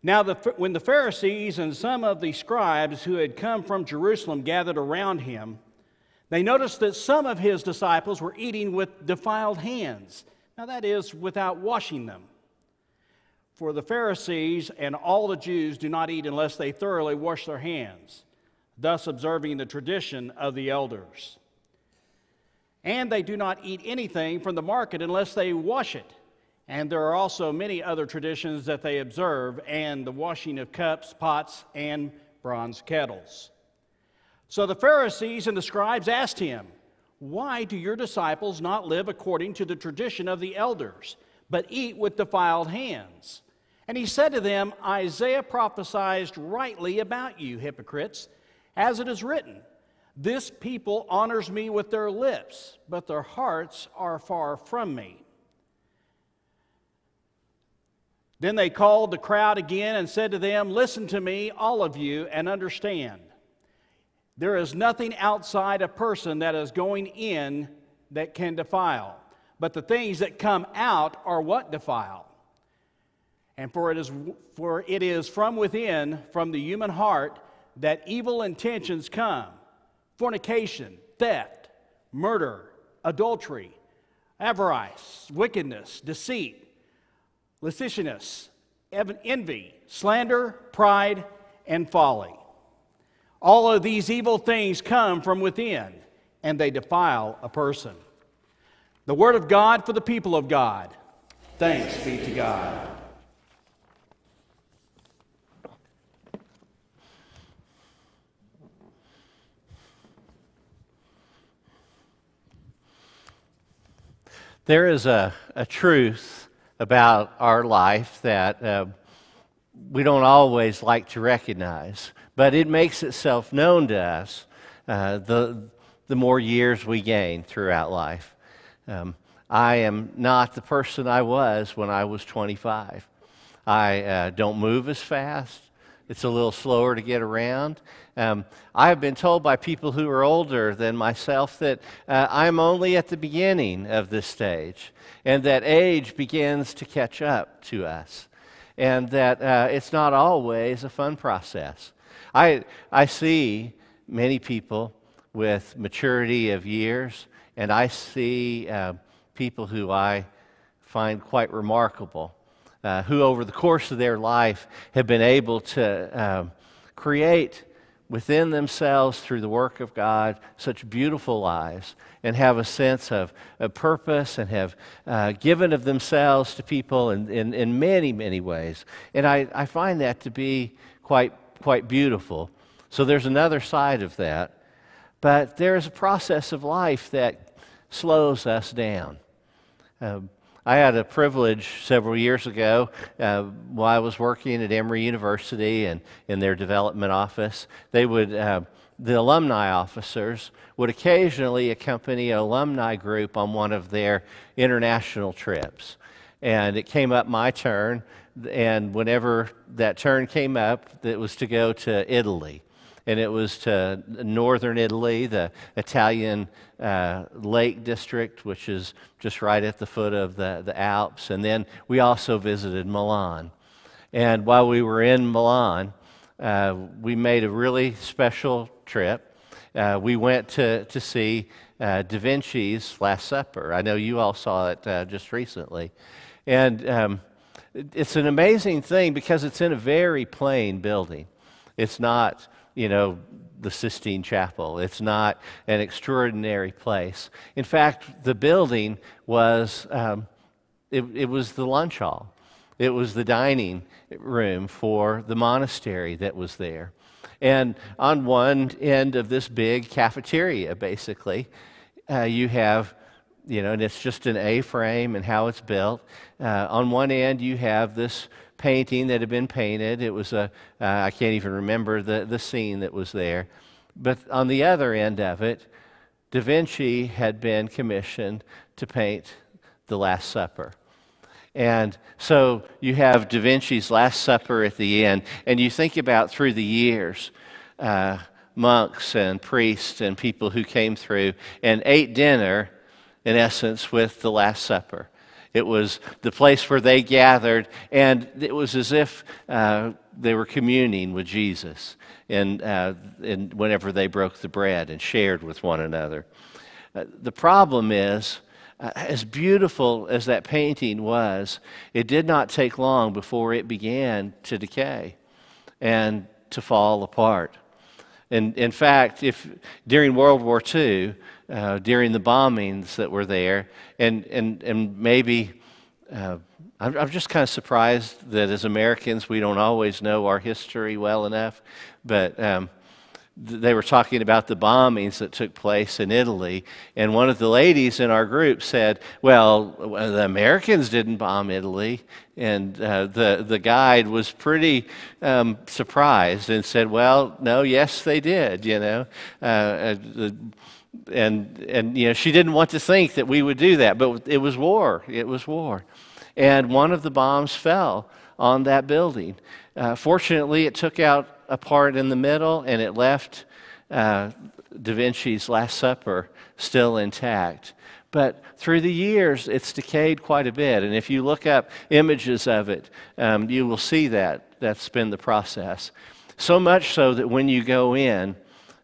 Now, when the Pharisees and some of the scribes who had come from Jerusalem gathered around him, they noticed that some of his disciples were eating with defiled hands. Now, that is, without washing them. For the Pharisees and all the Jews do not eat unless they thoroughly wash their hands, thus observing the tradition of the elders. And they do not eat anything from the market unless they wash it. And there are also many other traditions that they observe, and the washing of cups, pots, and bronze kettles. So the Pharisees and the scribes asked him, "Why do your disciples not live according to the tradition of the elders, but eat with defiled hands?" And he said to them, "Isaiah prophesied rightly about you, hypocrites, as it is written, 'This people honors me with their lips, but their hearts are far from me.'" Then they called the crowd again and said to them, "Listen to me, all of you, and understand. There is nothing outside a person that is going in that can defile, but the things that come out are what defile. And for it is from within, from the human heart, that evil intentions come: fornication, theft, murder, adultery, avarice, wickedness, deceit, lasciviousness, envy, slander, pride, and folly. All of these evil things come from within, and they defile a person." The word of God for the people of God. Thanks be to God. There is a truth about our life that we don't always like to recognize, but it makes itself known to us the more years we gain throughout life. I am not the person I was when I was 25. I don't move as fast. It's a little slower to get around. I have been told by people who are older than myself that I'm only at the beginning of this stage, and that age begins to catch up to us, and that it's not always a fun process. I see many people with maturity of years, and I see people who I find quite remarkable, who over the course of their life have been able to create within themselves, through the work of God, such beautiful lives, and have a sense of purpose, and have given of themselves to people in many, many ways. And I find that to be quite beautiful. So there's another side of that. But there is a process of life that slows us down. I had a privilege several years ago while I was working at Emory University and in their development office. They would, the alumni officers would occasionally accompany an alumni group on one of their international trips. And it came up my turn, and whenever that turn came up, it was to go to Italy. And it was to northern Italy, the Italian Lake District, which is just right at the foot of the Alps. And then we also visited Milan. And while we were in Milan, we made a really special trip. We went to see Da Vinci's Last Supper. I know you all saw it just recently. And it's an amazing thing because it's in a very plain building. It's not, the Sistine Chapel. It's not an extraordinary place. In fact, the building was, it was the lunch hall. It was the dining room for the monastery that was there. And on one end of this big cafeteria, basically, you have, and it's just an A-frame and how it's built. On one end, you have this painting that had been painted. It was I can't even remember the scene that was there. But on the other end of it, Da Vinci had been commissioned to paint the Last Supper. And so you have Da Vinci's Last Supper at the end, and you think about through the years, monks and priests and people who came through and ate dinner, in essence, with the Last Supper. It was the place where they gathered, and it was as if they were communing with Jesus and whenever they broke the bread and shared with one another. The problem is, as beautiful as that painting was, it did not take long before it began to decay and to fall apart. And in fact, during World War II, during the bombings that were there, and maybe I'm just kind of surprised that as Americans we don't always know our history well enough, but they were talking about the bombings that took place in Italy, and one of the ladies in our group said, well, the Americans didn't bomb Italy, and the guide was pretty surprised and said, well, no, yes, they did, you know. And you know, she didn't want to think that we would do that, but it was war. It was war. And one of the bombs fell on that building. Fortunately, it took out a part in the middle, and it left Da Vinci's Last Supper still intact. But through the years, it's decayed quite a bit. And if you look up images of it, you will see that. That's been the process. So much so that when you go in,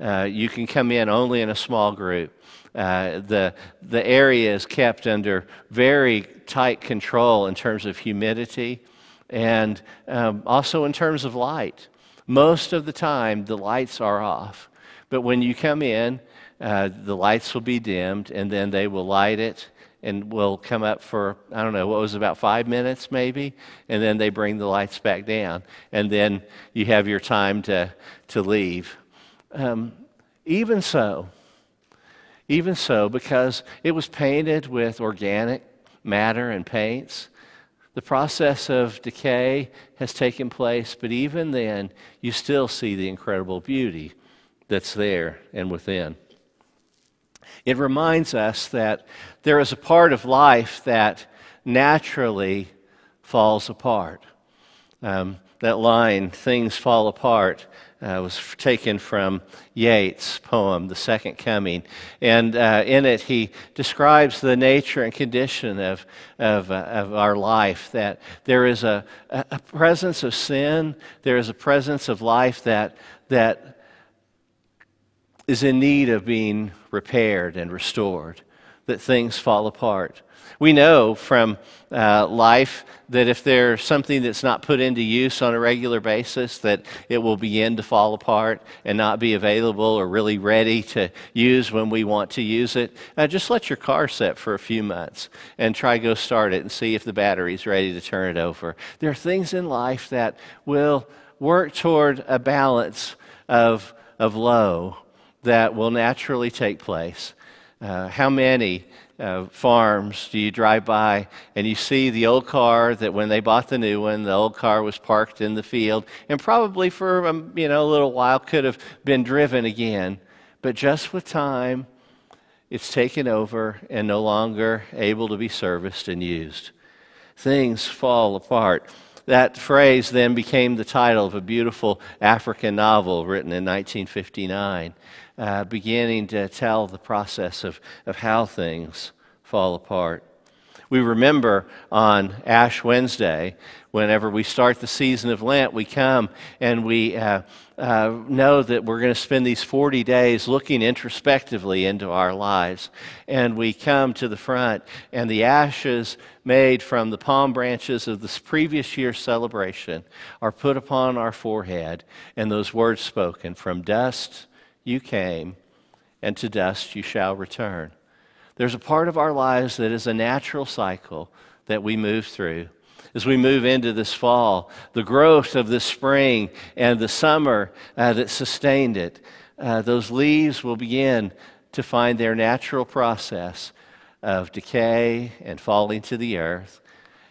you can come in only in a small group. The area is kept under very tight control in terms of humidity and also in terms of light. Most of the time, the lights are off. But when you come in, the lights will be dimmed, and then they will light it and will come up for, I don't know, what was about 5 minutes maybe, and then they bring the lights back down, and then you have your time to leave. Even so, because it was painted with organic matter and paints, the process of decay has taken place, but even then, you still see the incredible beauty that's there and within. It reminds us that there is a part of life that naturally falls apart. That line, "Things fall apart," was taken from Yeats' poem, The Second Coming. And in it, he describes the nature and condition of our life, that there is a presence of sin, there is a presence of life that is in need of being repaired and restored, that things fall apart. We know from life that if there's something that's not put into use on a regular basis, that it will begin to fall apart and not be available or really ready to use when we want to use it. Just let your car sit for a few months and try go start it and see if the battery's ready to turn it over. There are things in life that will work toward a balance of low that will naturally take place. How many farms do you drive by and you see the old car that when they bought the new one, the old car was parked in the field and probably for a little while could have been driven again, but just with time it's taken over and no longer able to be serviced and used. Things fall apart. That phrase then became the title of a beautiful African novel written in 1959, beginning to tell the process of how things fall apart. We remember on Ash Wednesday, whenever we start the season of Lent, we come and we know that we're going to spend these 40 days looking introspectively into our lives. And we come to the front, and the ashes made from the palm branches of this previous year's celebration are put upon our forehead, and those words spoken, "From dust you came, and to dust you shall return." There's a part of our lives that is a natural cycle that we move through. As we move into this fall, the growth of the spring and the summer that sustained it, those leaves will begin to find their natural process of decay and falling to the earth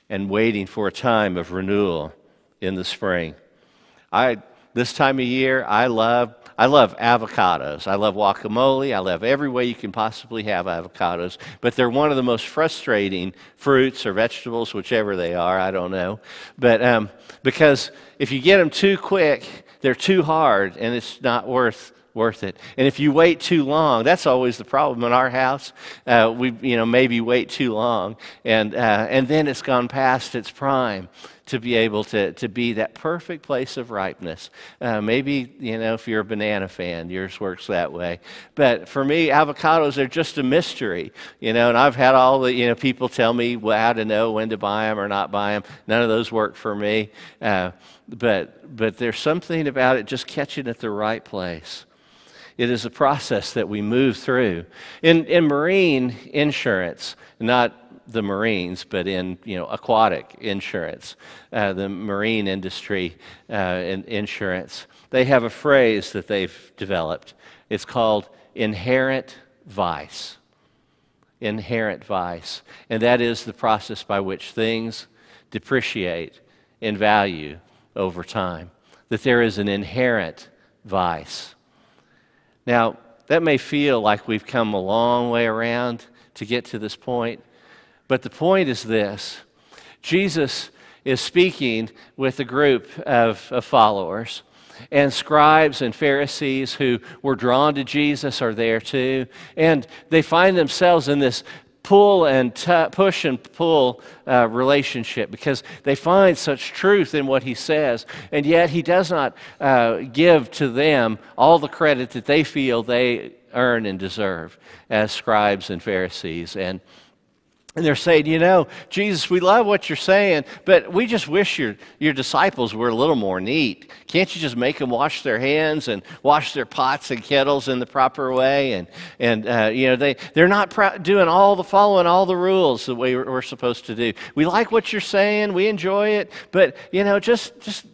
and waiting for a time of renewal in the spring. This time of year, I love avocados. I love guacamole. I love every way you can possibly have avocados. But they're one of the most frustrating fruits or vegetables, whichever they are, I don't know. But because if you get them too quick, they're too hard, and it's not worth worth it. And if you wait too long, that's always the problem in our house. We maybe wait too long, and then it's gone past its prime to be able to be that perfect place of ripeness. Maybe, if you're a banana fan, yours works that way. But for me, avocados are just a mystery, and I've had all the, people tell me how to know when to buy them or not buy them. None of those work for me. But there's something about it just catching at the right place. It is a process that we move through. In marine insurance, not the Marines, but in aquatic insurance, the marine industry in insurance, they have a phrase that they've developed. It's called inherent vice. Inherent vice. And that is the process by which things depreciate in value over time. That there is an inherent vice. Now, that may feel like we've come a long way around to get to this point, but the point is this. Jesus is speaking with a group of followers, and scribes and Pharisees who were drawn to Jesus are there too, and they find themselves in this push and pull relationship because they find such truth in what he says, and yet he does not give to them all the credit that they feel they earn and deserve as scribes and Pharisees. And they're saying, Jesus, we love what you're saying, but we just wish your disciples were a little more neat. Can't you just make them wash their hands and wash their pots and kettles in the proper way? And they're not following all the rules the way we're supposed to do. We like what you're saying, we enjoy it, but just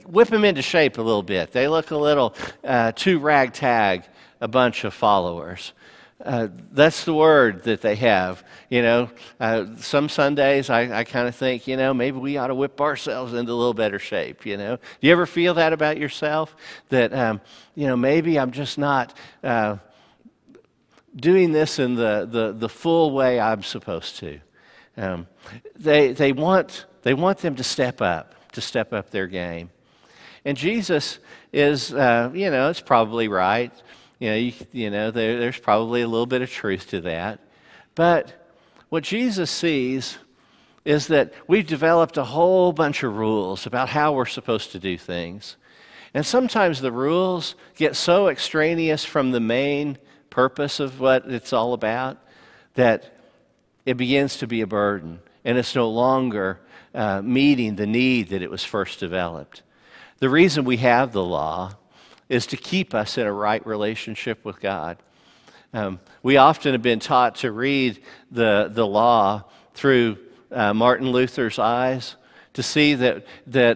whip them into shape a little bit. They look a little too ragtag, a bunch of followers. That's the word that they have. Some Sundays I kind of think, maybe we ought to whip ourselves into a little better shape, Do you ever feel that about yourself? That, maybe I'm just not doing this in the full way I'm supposed to. They want them to step up their game. And Jesus is, it's probably right. There's probably a little bit of truth to that. But what Jesus sees is that we've developed a whole bunch of rules about how we're supposed to do things. And sometimes the rules get so extraneous from the main purpose of what it's all about that it begins to be a burden. And it's no longer meeting the need that it was first developed. The reason we have the law is to keep us in a right relationship with God. We often have been taught to read the law through Martin Luther's eyes, to see that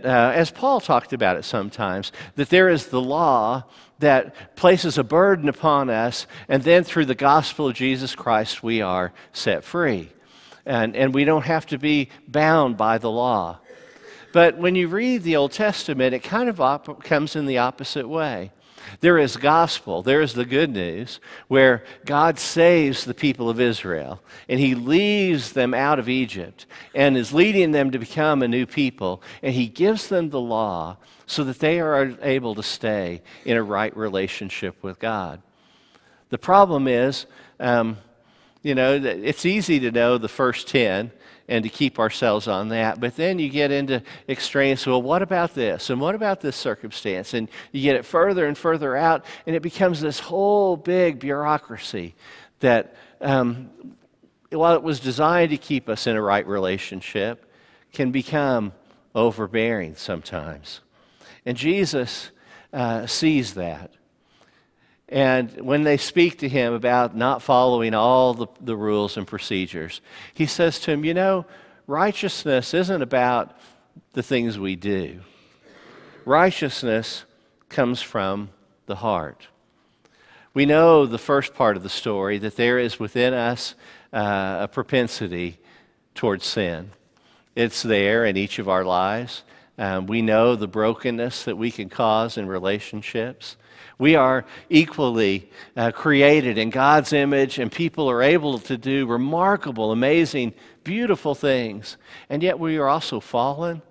as Paul talked about it sometimes, that there is the law that places a burden upon us, and then through the gospel of Jesus Christ we are set free. And we don't have to be bound by the law. But when you read the Old Testament, it kind of comes in the opposite way. There is gospel, there is the good news, where God saves the people of Israel, and he leaves them out of Egypt, and is leading them to become a new people, and he gives them the law so that they are able to stay in a right relationship with God. The problem is, it's easy to know the first 10, and to keep ourselves on that. But then you get into extraneous, well, what about this? And what about this circumstance? And you get it further and further out, and it becomes this whole big bureaucracy that, while it was designed to keep us in a right relationship, can become overbearing sometimes. And Jesus sees that. And when they speak to him about not following all the rules and procedures, he says to him, righteousness isn't about the things we do. Righteousness comes from the heart. We know the first part of the story, that there is within us a propensity towards sin. It's there in each of our lives. We know the brokenness that we can cause in relationships. We are equally created in God's image, and people are able to do remarkable, amazing, beautiful things. And yet we are also fallen,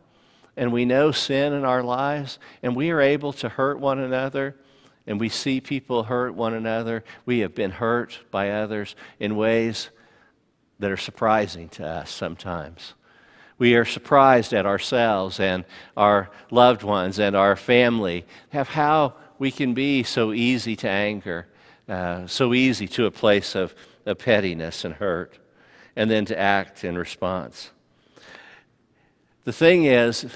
and we know sin in our lives, and we are able to hurt one another and we see people hurt one another, we have been hurt by others in ways that are surprising to us sometimes. We are surprised at ourselves and our loved ones and our family, have how we can be so easy to anger, so easy to a place of pettiness and hurt, and then to act in response. The thing is,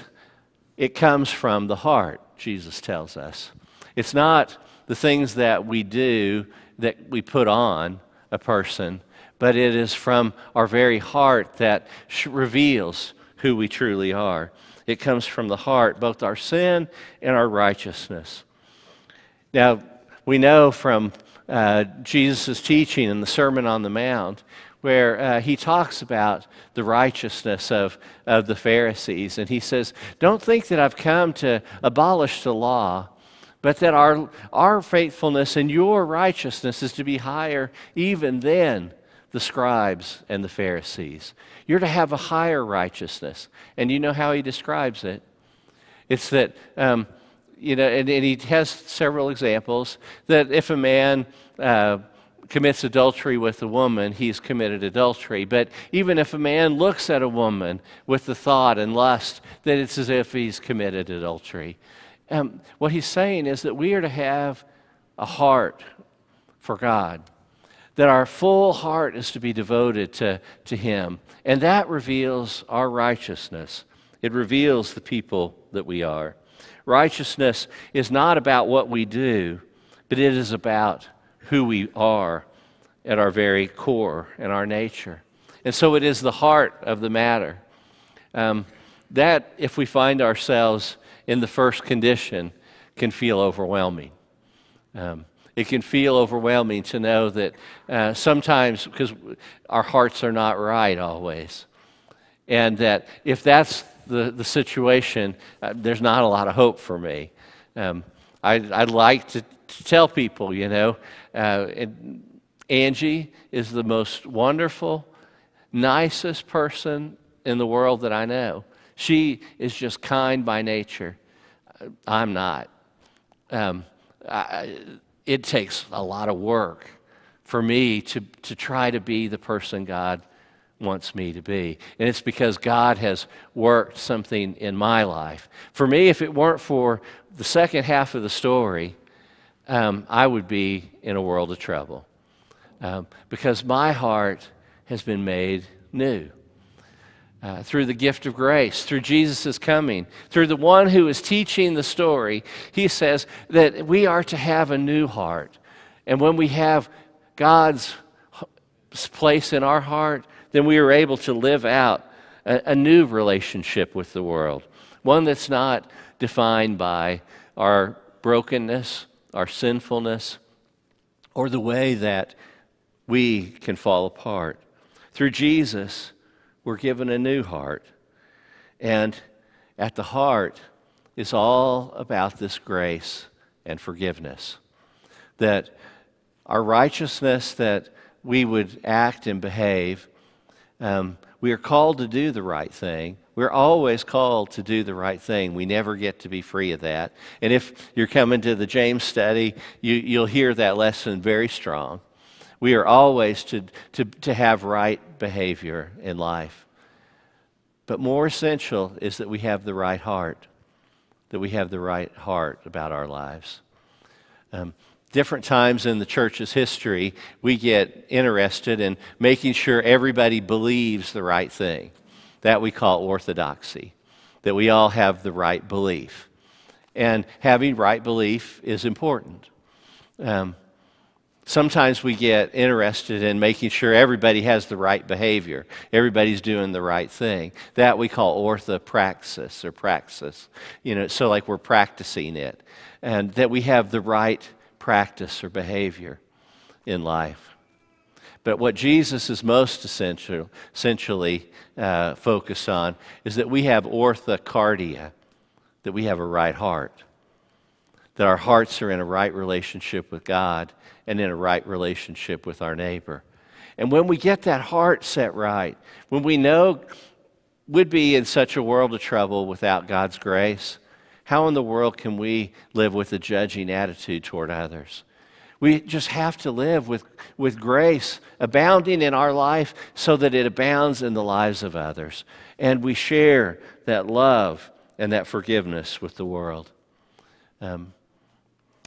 it comes from the heart, Jesus tells us. It's not the things that we do that we put on a person, but it is from our very heart that reveals who we truly are. It comes from the heart, both our sin and our righteousness. Now, we know from Jesus' teaching in the Sermon on the Mount, where he talks about the righteousness of the Pharisees. And he says, don't think that I've come to abolish the law, but that our faithfulness and your righteousness is to be higher even than the scribes and the Pharisees. You're to have a higher righteousness. And you know how he describes it? It's that, and he has several examples, that if a man commits adultery with a woman, he's committed adultery. But even if a man looks at a woman with the thought and lust, that it's as if he's committed adultery. What he's saying is that we are to have a heart for God, that our full heart is to be devoted to him. And that reveals our righteousness. It reveals the people that we are. Righteousness is not about what we do, but it is about who we are at our very core and our nature. And so it is the heart of the matter. That, if we find ourselves in the first condition, can feel overwhelming. It can feel overwhelming to know that sometimes, because our hearts are not right always, and that if that's the situation, there's not a lot of hope for me. I'd like to tell people, Angie is the most wonderful, nicest person in the world that I know. She is just kind by nature. I'm not. It takes a lot of work for me to try to be the person God wants me to be. And it's because God has worked something in my life. For me, if it weren't for the second half of the story, I would be in a world of trouble. Because my heart has been made new. Through the gift of grace, through Jesus' coming, through the one who is teaching the story, he says that we are to have a new heart. And when we have God's place in our heart, then we are able to live out a new relationship with the world. One that's not defined by our brokenness, our sinfulness, or the way that we can fall apart. Through Jesus, we're given a new heart. And at the heart is all about this grace and forgiveness. That our righteousness, that we would act and behave, we are called to do the right thing. We're always called to do the right thing. We never get to be free of that. And if you're coming to the James study, you'll hear that lesson very strong. We are always to have right behavior in life. But more essential is that we have the right heart, that we have the right heart about our lives. Different times in the church's history, we get interested in making sure everybody believes the right thing. That we call orthodoxy, that we all have the right belief. And having right belief is important. Sometimes we get interested in making sure everybody has the right behavior. Everybody's doing the right thing. That we call orthopraxis or praxis. So like we're practicing it. And that we have the right practice or behavior in life. But what Jesus is most essentially focused on is that we have orthocardia, that we have a right heart. That our hearts are in a right relationship with God and in a right relationship with our neighbor. And when we get that heart set right, when we know we'd be in such a world of trouble without God's grace, How in the world can we live with a judging attitude toward others? We just have to live with grace abounding in our life so that it abounds in the lives of others. And we share that love and that forgiveness with the world.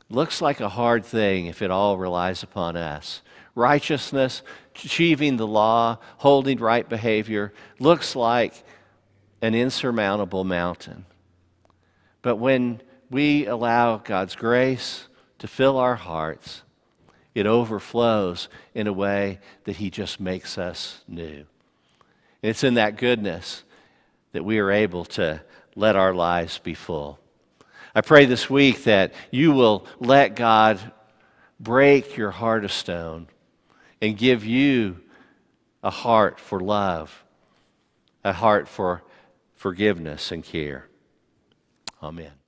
Looks like a hard thing if it all relies upon us. Righteousness, achieving the law, holding right behavior, looks like an insurmountable mountain. But when we allow God's grace to fill our hearts, it overflows in a way that He just makes us new. And it's in that goodness that we are able to let our lives be full. I pray this week that you will let God break your heart of stone and give you a heart for love, a heart for forgiveness and care. Amen.